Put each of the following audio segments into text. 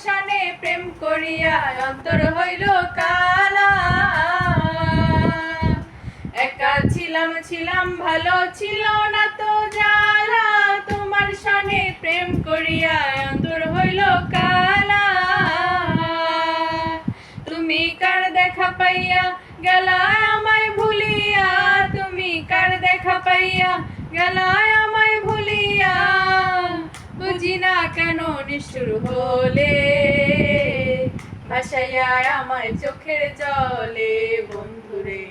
শানে প্রেম করিয়া অন্তর হইল কালা। একা ছিলাম ছিলাম ভালো ছিল না তো জ্বালা, তোমার শানে প্রেম করিয়া অন্তর হইল কালা। তুমি কার দেখা পাইয়া গেলা আমায় ভুলিয়া, তুমি কার দেখা পাইয়া গেলা আমায় ভুলিয়া, বুঝি না কেন নিষ্ঠুর হলে ভাসাইয়া আমার চোখের জলে বন্ধুরে,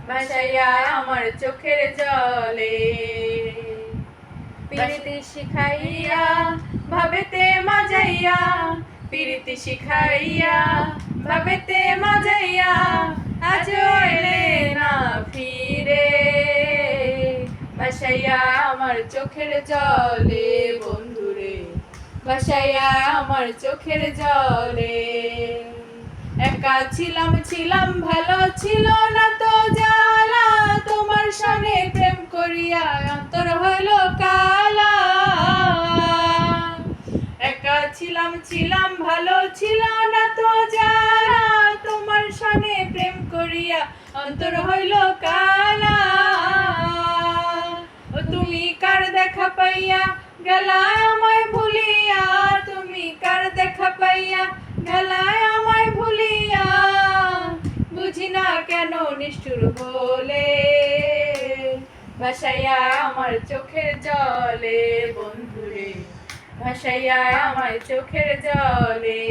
ভাসাইয়া আমার চোখের জলে। প্রীতি শিখাইয়া ভাবেতে মজাইয়া, প্রীতি শিখাইয়া ভাবেতে মজাইয়া, আজ এলে না ফিরে ভাসাইয়া আমার চোখের জলে বন্ধুরে, ভাসাইয়া আমার চোখের জলে। একা ছিলাম ছিলাম ভালো ছিল না তো জ্বালা, তোমার সঙ্গে প্রেম করিয়া অন্তর হইল কালা। একা ছিলাম ছিলাম ভালো ছিল না তো জ্বালা, তোমার সঙ্গে প্রেম করিয়া অন্তর হইল কালা। ও তুমি কার দেখা পাইয়া গেলা আমায় ভুলিয়া, তুমি কার দেখা পাইয়া গেলা আমায় ভুলিয়া, বুঝি না কেন নিষ্ঠুর হলে ভাসাইয়া আমার চোখের জলে বন্ধুরে, ভাসাইয়া আমার চোখের জলে।